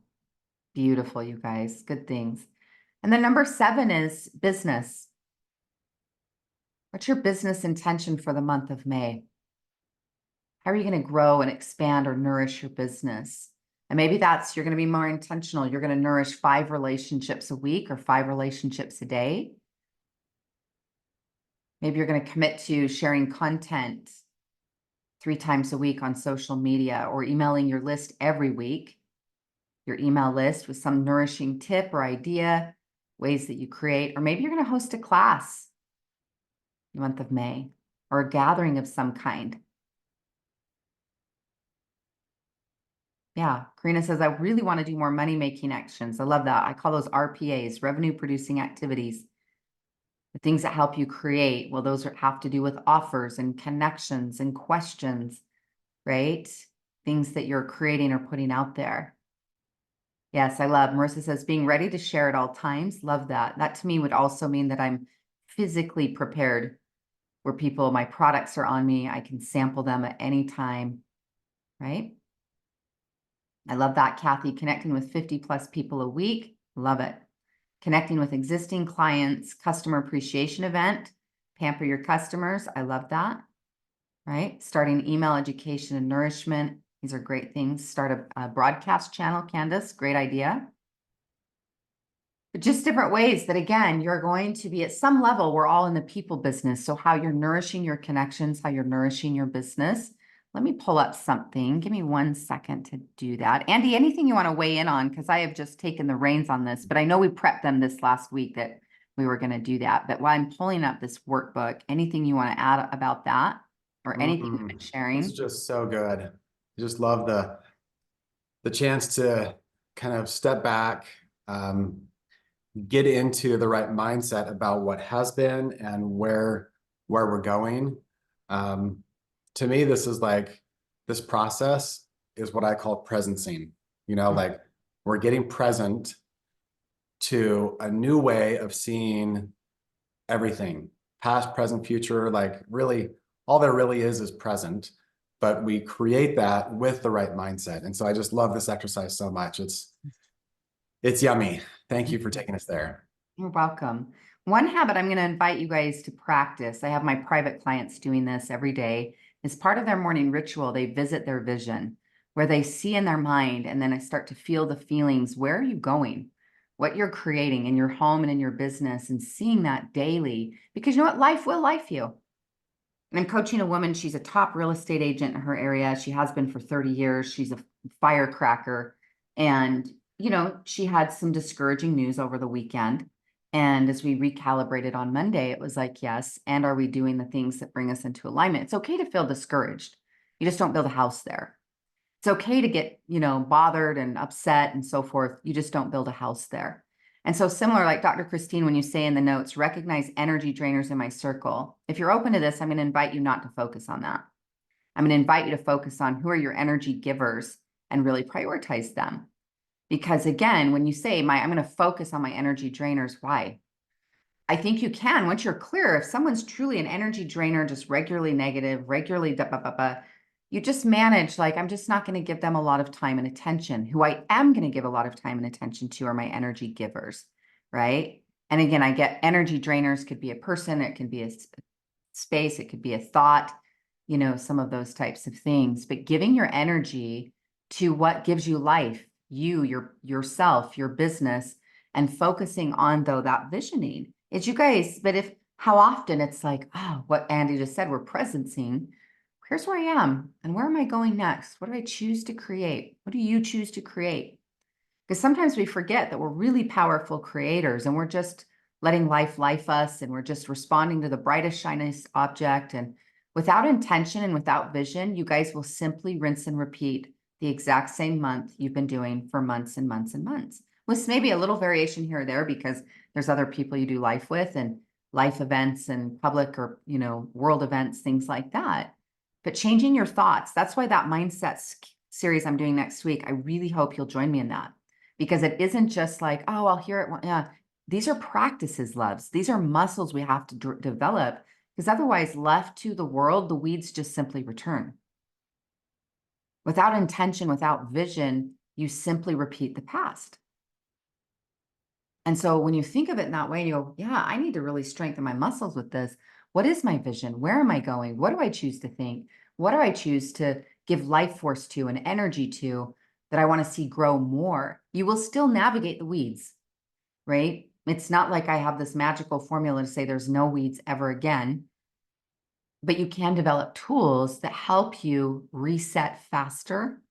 Beautiful, you guys. Good things. And then number 7 is business. What's your business intention for the month of May? How are you going to grow and expand or nourish your business? And maybe that's, you're going to be more intentional. You're going to nourish 5 relationships a week or 5 relationships a day. Maybe you're going to commit to sharing content 3 times a week on social media, or emailing your list every week, your email list with some nourishing tip or idea, ways that you create. Or maybe you're going to host a class the month of May, or a gathering of some kind. Yeah, Karina says, I really want to do more money-making actions. I love that. I call those RPAs, revenue producing activities. The things that help you create, well, those have to do with offers and connections and questions, right? Things that you're creating or putting out there. Yes, I love. Marissa says, being ready to share at all times. Love that. That to me would also mean that I'm physically prepared, where people, my products are on me. I can sample them at any time, right? I love that, Kathy. Connecting with 50 plus people a week. Love it. Connecting with existing clients, customer appreciation event, pamper your customers. I love that, right? Starting email education and nourishment. These are great things. Start a broadcast channel, Candace. Great idea. But just different ways that, again, you're going to be at some level, we're all in the people business. So how you're nourishing your connections, how you're nourishing your business. Let me pull up something. Give me 1 second to do that. Andy, anything you want to weigh in on? Because I have just taken the reins on this, but I know we prepped them this last week that we were going to do that. But while I'm pulling up this workbook, anything you want to add about that, or anything you've been sharing?
This is just so good. I just love the chance to kind of step back, get into the right mindset about what has been and where we're going. To me, this is like, this process is what I call presencing. Like, we're getting present to a new way of seeing everything, past, present, future. Like, really, all there really is present, but we create that with the right mindset. And so I just love this exercise so much. It's yummy. Thank you for taking us there.
You're welcome. One habit I'm going to invite you guys to practice. I have my private clients doing this every day. As part of their morning ritual, they visit their vision, where they see in their mind, and then I start to feel the feelings. Where are you going? What you're creating in your home and in your business, and seeing that daily, because you know what? Life will life you. And I'm coaching a woman. She's a top real estate agent in her area. She has been for 30 years. She's a firecracker. And, she had some discouraging news over the weekend. And as we recalibrated on Monday, it was like, yes. And are we doing the things that bring us into alignment? It's okay to feel discouraged. You just don't build a house there. It's okay to get, bothered and upset and so forth. You just don't build a house there. And so similar, like Dr. Christine, when you say in the notes, recognize energy drainers in my circle. If you're open to this, I'm going to invite you not to focus on that. I'm going to invite you to focus on who are your energy givers and really prioritize them. Because again, when you say I'm going to focus on my energy drainers, why? I think you can, once you're clear, if someone's truly an energy drainer, just regularly negative, regularly you just manage, like, I'm just not going to give them a lot of time and attention. Who I am going to give a lot of time and attention to are my energy givers, right? And again, I get energy drainers, could be a person, it can be a space, it could be a thought, some of those types of things. But giving your energy to what gives you life, yourself, your business, and focusing on, though, that visioning. It's you guys, but how often it's like, oh, what Andy just said, we're presencing. Here's where I am, and where am I going next? What do I choose to create? What do you choose to create? Because sometimes we forget that we're really powerful creators, and we're just letting life us, and we're just responding to the brightest, shiniest object. And without intention and without vision, you guys will simply rinse and repeat the exact same month you've been doing for months and months and months, with maybe a little variation here or there, because there's other people you do life with, and life events and public or, world events, things like that. But changing your thoughts, that's why that mindset series I'm doing next week, I really hope you'll join me in that, because it isn't just like, oh, I'll hear it. Yeah, these are practices, loves. These are muscles we have to develop, because otherwise, left to the world, the weeds just simply return. Without intention, without vision, you simply repeat the past. And so when you think of it in that way, you go, yeah, I need to really strengthen my muscles with this. What is my vision? Where am I going? What do I choose to think? What do I choose to give life force to and energy to that I want to see grow more? You will still navigate the weeds, right? It's not like I have this magical formula to say there's no weeds ever again, but you can develop tools that help you reset faster,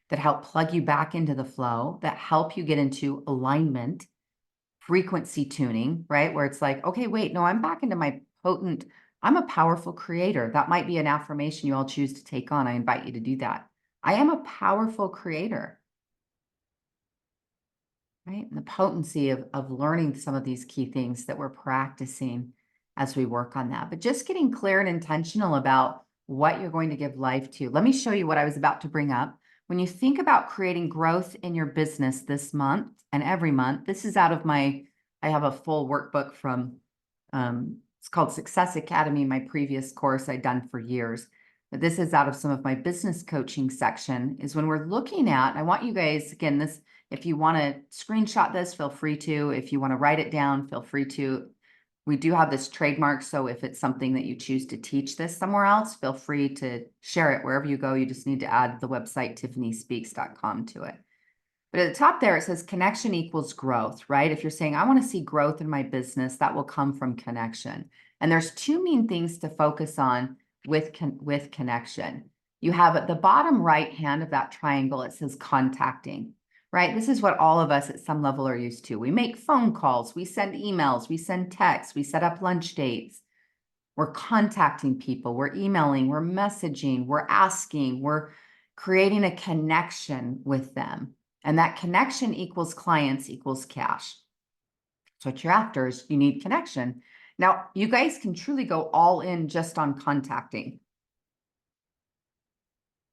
that help plug you back into the flow, that help you get into alignment, frequency tuning, right? Where it's like, okay, wait, no, I'm back into my potent, I'm a powerful creator. That might be an affirmation you all choose to take on. I invite you to do that. I am a powerful creator, right? And the potency of learning some of these key things that we're practicing as we work on that. But just getting clear and intentional about what you're going to give life to. Let me show you what I was about to bring up. When you think about creating growth in your business this month and every month, this is out of I have a full workbook from, it's called Success Academy, my previous course I'd done for years. But this is out of some of my business coaching section, is when we're looking at, I want you guys, again, this, if you want to screenshot this, feel free to. If you want to write it down, feel free to. We do have this trademark, so if it's something that you choose to teach this somewhere else, feel free to share it wherever you go. You just need to add the website tiffanyspeaks.com to it. But at the top there, it says connection equals growth, right? If you're saying, I want to see growth in my business, that will come from connection. And there's two main things to focus on with connection. You have at the bottom right hand of that triangle, it says contacting, right? This is what all of us at some level are used to. We make phone calls, we send emails, we send texts, we set up lunch dates. We're contacting people, we're emailing, we're messaging, we're asking, we're creating a connection with them. And that connection equals clients equals cash. So what you're after is you need connection. Now, you guys can truly go all in just on contacting.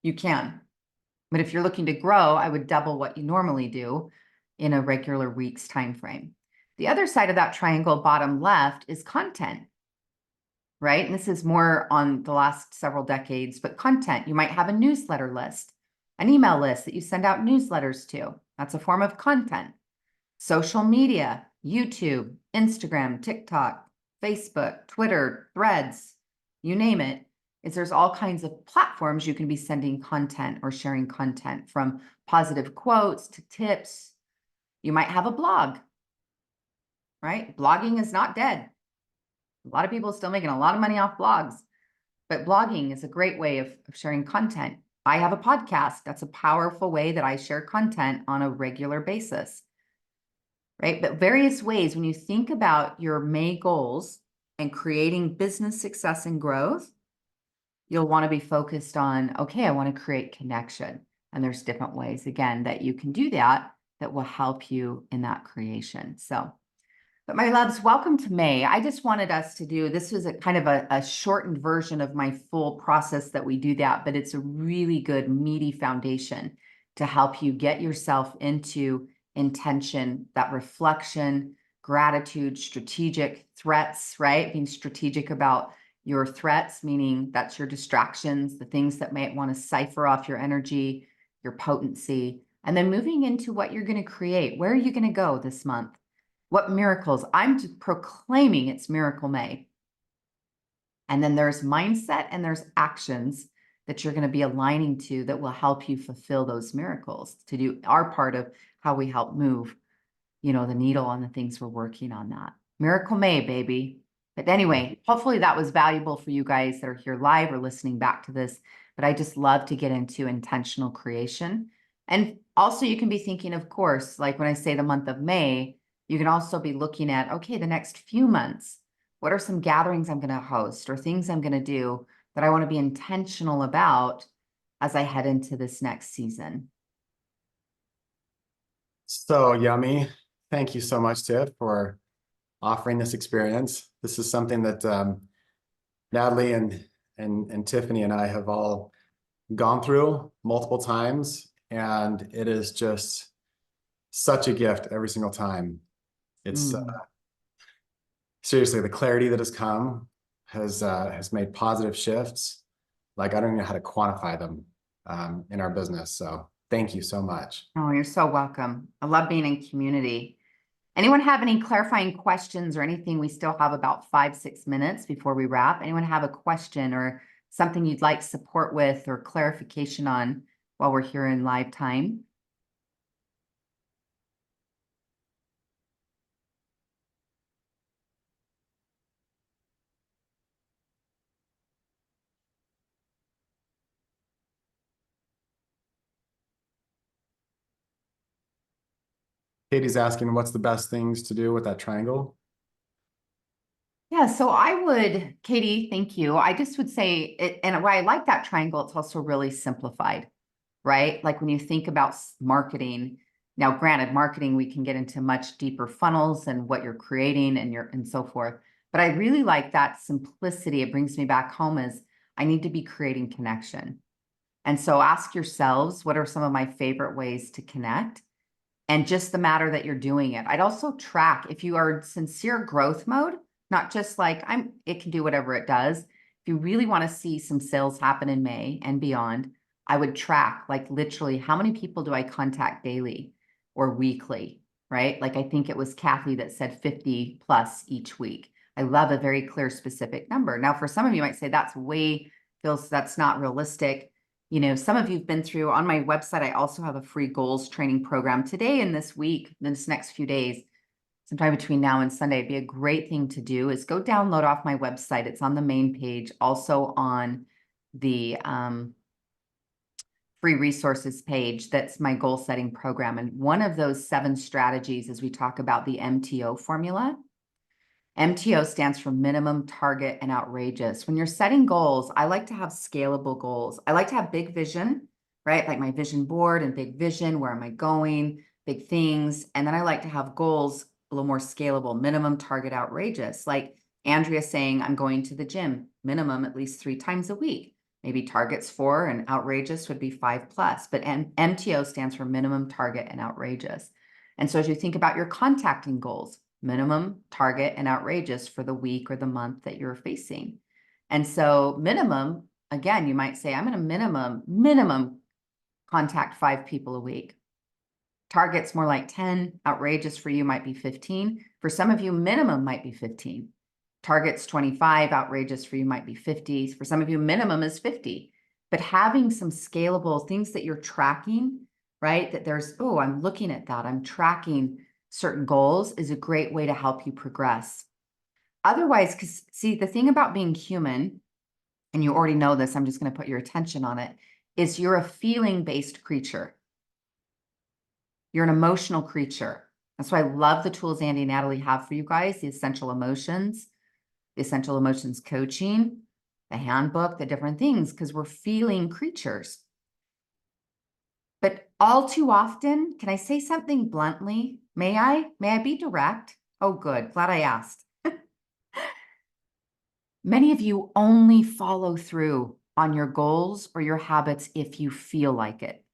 You can. But if you're looking to grow, I would double what you normally do in a regular week's time frame. The other side of that triangle, bottom left, is content, right? And this is more on the last several decades, but content. You might have a newsletter list, an email list that you send out newsletters to. That's a form of content. Social media, YouTube, Instagram, TikTok, Facebook, Twitter, Threads, you name it, is there's all kinds of platforms you can be sending content or sharing content, from positive quotes to tips. You might have a blog, right? Blogging is not dead. A lot of people are still making a lot of money off blogs, but blogging is a great way of sharing content. I have a podcast. That's a powerful way that I share content on a regular basis, right? But various ways, when you think about your May goals and creating business success and growth, you'll want to be focused on, okay, I want to create connection. And there's different ways, again, that you can do that will help you in that creation. So, but my loves, welcome to May. I just wanted us to do, this was a kind of a shortened version of my full process that we do that, but it's a really good meaty foundation to help you get yourself into intention, that reflection, gratitude, strategic threats, right? Being strategic about your threats, meaning that's your distractions, the things that might want to cipher off your energy, your potency, and then moving into what you're going to create. Where are you going to go this month? What miracles? I'm proclaiming it's Miracle May. And then there's mindset and there's actions that you're going to be aligning to that will help you fulfill those miracles, to do our part of how we help move, the needle on the things we're working on. That Miracle May, baby. But anyway, hopefully that was valuable for you guys that are here live or listening back to this. But I just love to get into intentional creation. And also you can be thinking, of course, like when I say the month of May, you can also be looking at, okay, the next few months, what are some gatherings I'm going to host or things I'm going to do that I want to be intentional about as I head into this next season?
So yummy. Thank you so much, Tiff, for offering this experience. This is something that Natalie and and Tiffany and I have all gone through multiple times, and it is just such a gift every single time. It's
Mm.
seriously, the clarity that has come has made positive shifts. Like I don't even know how to quantify them in our business. So thank you so much.
Oh, you're so welcome. I love being in community. Anyone have any clarifying questions or anything? We still have about 5-6 minutes before we wrap. Anyone have a question or something you'd like support with or clarification on while we're here in live time?
Katie's asking what's the best things to do with that triangle?
Yeah, so I would, Katie, thank you. I just would say it, and why I like that triangle, it's also really simplified, right? Like when you think about marketing, now granted, marketing, we can get into much deeper funnels and what you're creating and so forth. But I really like that simplicity. It brings me back home as I need to be creating connection. And so ask yourselves, what are some of my favorite ways to connect? And just the matter that you're doing it. I'd also track if you are sincere growth mode, not just like it can do whatever it does. If you really want to see some sales happen in May and beyond, I would track like literally how many people do I contact daily or weekly, right? Like I think it was Kathy that said 50 plus each week. I love a very clear, specific number. Now, for some of you might say feels that's not realistic. You know, some of you've been through on my website. I also have a free goals training program today and this week, this next few days, sometime between now and Sunday. It'd be a great thing to do is go download off my website. It's on the main page, also on the free resources page. That's my goal setting program. And one of those 7 strategies is we talk about the MTO formula. MTO stands for minimum, target, and outrageous. When you're setting goals, I like to have scalable goals. I like to have big vision, right? Like my vision board and big vision. Where am I going? Big things. And then I like to have goals a little more scalable, minimum, target, outrageous. Like Andrea saying, I'm going to the gym, minimum at least 3 times a week. Maybe target's 4 and outrageous would be 5 plus. But MTO stands for minimum, target, and outrageous. And so as you think about your contacting goals, minimum, target, and outrageous for the week or the month that you're facing. And so minimum, again, you might say, I'm going to minimum contact 5 people a week. Target's more like 10. Outrageous for you might be 15. For some of you, minimum might be 15. Target's 25. Outrageous for you might be 50. For some of you, minimum is 50. But having some scalable things that you're tracking, right? That there's, oh, I'm looking at that. I'm tracking certain goals is a great way to help you progress. Otherwise, because see, the thing about being human, and you already know this, I'm just going to put your attention on it, is you're a feeling-based creature. You're an emotional creature. That's why I love the tools Andy and Natalie have for you guys, the essential emotions coaching, the handbook, the different things, because we're feeling creatures. But all too often, can I say something bluntly? May I? May I be direct? Oh, good. Glad I asked. Many of you only follow through on your goals or your habits if you feel like it.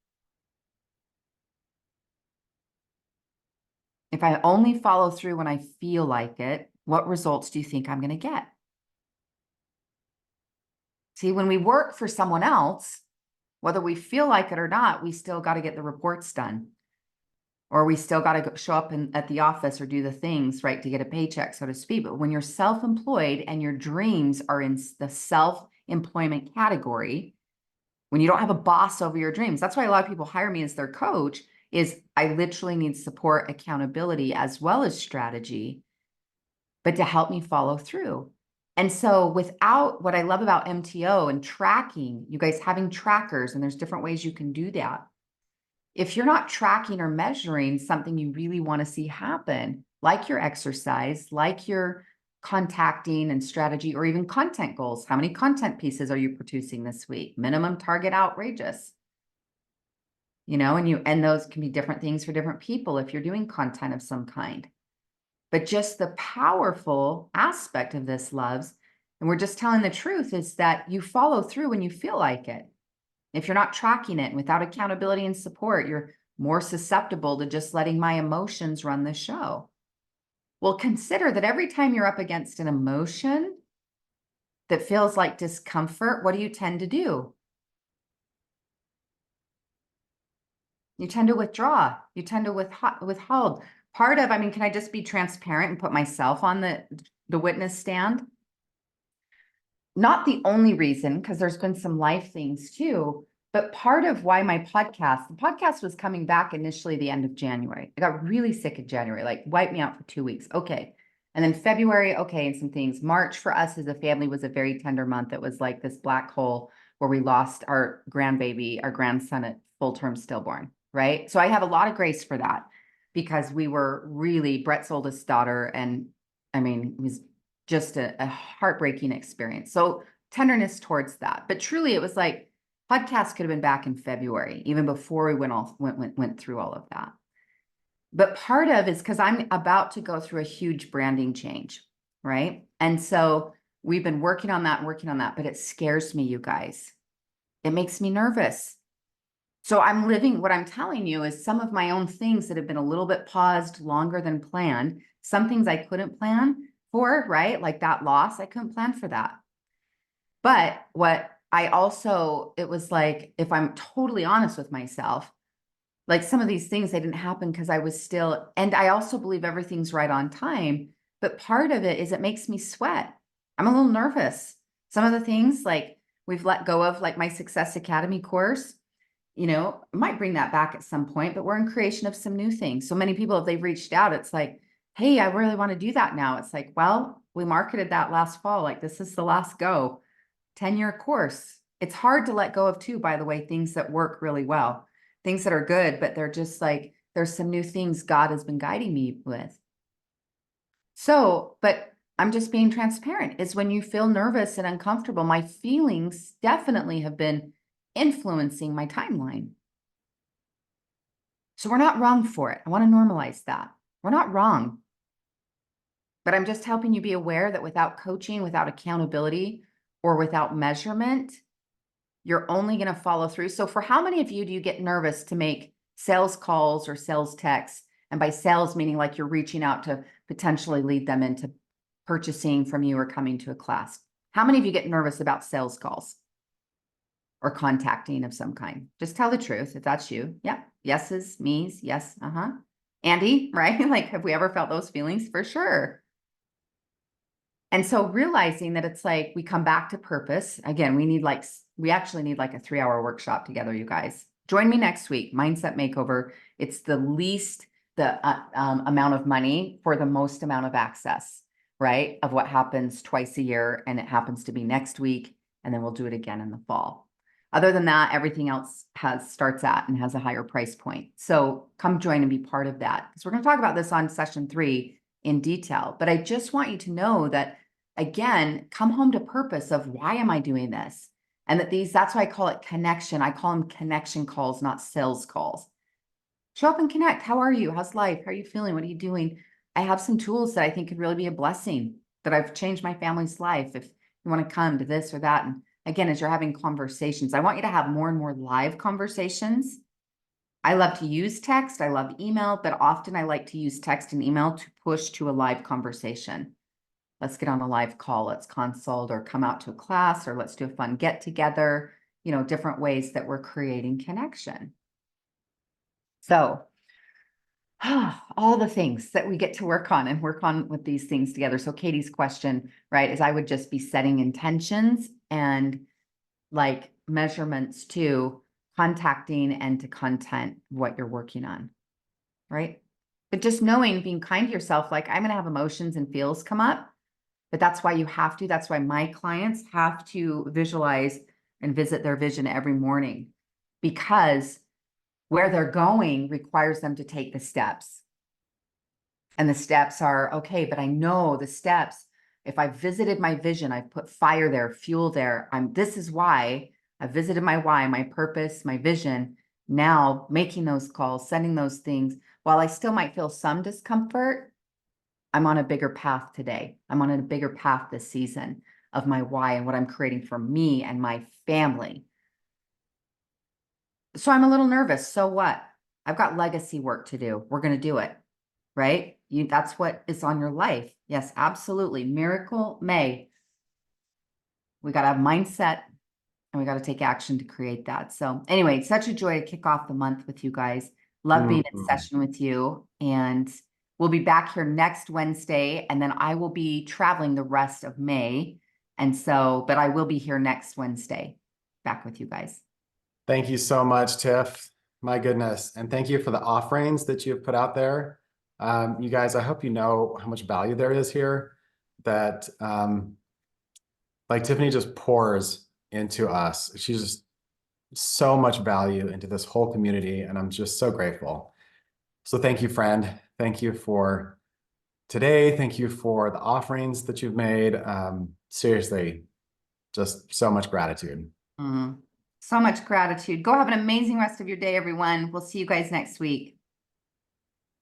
If I only follow through when I feel like it, what results do you think I'm going to get? See, when we work for someone else, whether we feel like it or not, we still got to get the reports done. Or we still got to show up at the office or do the things, right, to get a paycheck, so to speak. But when you're self-employed and your dreams are in the self-employment category, when you don't have a boss over your dreams, that's why a lot of people hire me as their coach, is I literally need support, accountability, as well as strategy, but to help me follow through. And so without what I love about MTO and tracking, you guys having trackers, and there's different ways you can do that. If you're not tracking or measuring something you really want to see happen, like your exercise, like your contacting and strategy, or even content goals, how many content pieces are you producing this week? Minimum, target, outrageous. You know, and those can be different things for different people if you're doing content of some kind. But just the powerful aspect of this, loves, And we're just telling the truth is that you follow through when you feel like it. If you're not tracking it without accountability and support, you're more susceptible to just letting my emotions run the show. Well, consider that every time you're up against an emotion that feels like discomfort, what do you tend to do? You tend to withdraw. You tend to withhold. Part of, I mean, can I just be transparent and put myself on the witness stand? Not the only reason, because there's been some life things too, but part of why the podcast was coming back initially the end of January. I got really sick in January, like wiped me out for 2 weeks. Okay. And then February, okay, and some things. March for us as a family was a very tender month. It was like this black hole where we lost our grandbaby, our grandson at full-term stillborn, right? So I have a lot of grace for that because we were really Brett's oldest daughter. And I mean, it was just a heartbreaking experience. So tenderness towards that. But truly, it was like podcast could have been back in February, even before we went through all of that. But part of is because I'm about to go through a huge branding change, right? And so we've been working on that, but it scares me, you guys. It makes me nervous. So I'm living, what I'm telling you is some of my own things that have been a little bit paused longer than planned. Some things I couldn't plan for, right? Like that loss, I couldn't plan for that. But what I also, it was like, if I'm totally honest with myself, like some of these things, they didn't happen because I was still, and I also believe everything's right on time. But part of it is it makes me sweat. I'm a little nervous. Some of the things like we've let go of, like my Success Academy course, I might bring that back at some point, but we're in creation of some new things. So many people, if they've reached out, it's like, hey, I really want to do that now. It's like, well, we marketed that last fall. Like this is the last go. 10-year course. It's hard to let go of too, by the way, things that work really well, things that are good, but they're just like, there's some new things God has been guiding me with. So, but I'm just being transparent is when you feel nervous and uncomfortable, my feelings definitely have been influencing my timeline. So we're not wrong for it. I want to normalize that. We're not wrong. But I'm just helping you be aware that without coaching, without accountability, or without measurement, you're only going to follow through. So for how many of you do you get nervous to make sales calls or sales texts? And by sales, meaning like you're reaching out to potentially lead them into purchasing from you or coming to a class. How many of you get nervous about sales calls or contacting of some kind? Just tell the truth if that's you. Yeah. Yeses, me's, yes. Andy, right? Like, have we ever felt those feelings? For sure. And so realizing that it's like we come back to purpose. Again, we actually need like a 3-hour workshop together, you guys. Join me next week, Mindset Makeover. It's the least amount of money for the most amount of access, right? Of what happens twice a year, and it happens to be next week, and then we'll do it again in the fall. Other than that, everything else starts at and has a higher price point. So come join and be part of that, because we're going to talk about this on session 3 in detail. But I just want you to know that, again, come home to purpose of why am I doing this? And that's why I call it connection. I call them connection calls, not sales calls. Show up and connect. How are you? How's life? How are you feeling? What are you doing? I have some tools that I think could really be a blessing, that I've changed my family's life. If you want to come to this or that. And again, as you're having conversations, I want you to have more and more live conversations. I love to use text. I love email, but often I like to use text and email to push to a live conversation. Let's get on a live call. Let's consult or come out to a class, or let's do a fun get together, different ways that we're creating connection. So all the things that we get to work on with these things together. So Katie's question, right, is I would just be setting intentions and like measurements to contacting and to content what you're working on, right? But just knowing, being kind to yourself, like I'm going to have emotions and feels come up, but that's why that's why my clients have to visualize and visit their vision every morning, because where they're going requires them to take the steps. And the steps are, okay, but I know the steps. If I've visited my vision, I've put fire there, fuel there. This is why I've visited my why, my purpose, my vision. Now making those calls, sending those things, while I still might feel some discomfort, I'm on a bigger path today. I'm on a bigger path this season. of my why and what I'm creating for me and my family. So I'm a little nervous. So what? I've got legacy work to do. We're going to do it, right? That's what is on your life. Yes, absolutely. Miracle May. We got to have mindset and we got to take action to create that. So anyway, such a joy to kick off the month with you guys. Love being in
Mhm.
session with you. And we'll be back here next Wednesday. And then I will be traveling the rest of May. And so, but I will be here next Wednesday back with you guys.
Thank you so much, Tiff. My goodness. And thank you for the offerings that you've put out there. You guys, I hope you know how much value there is here, that like Tiffany just pours into us. She's just so much value into this whole community, and I'm just so grateful. So thank you, friend. Thank you for today. Thank you for the offerings that you've made. Seriously, just so much gratitude.
Mhm. So much gratitude. Go have an amazing rest of your day, everyone. We'll see you guys next week.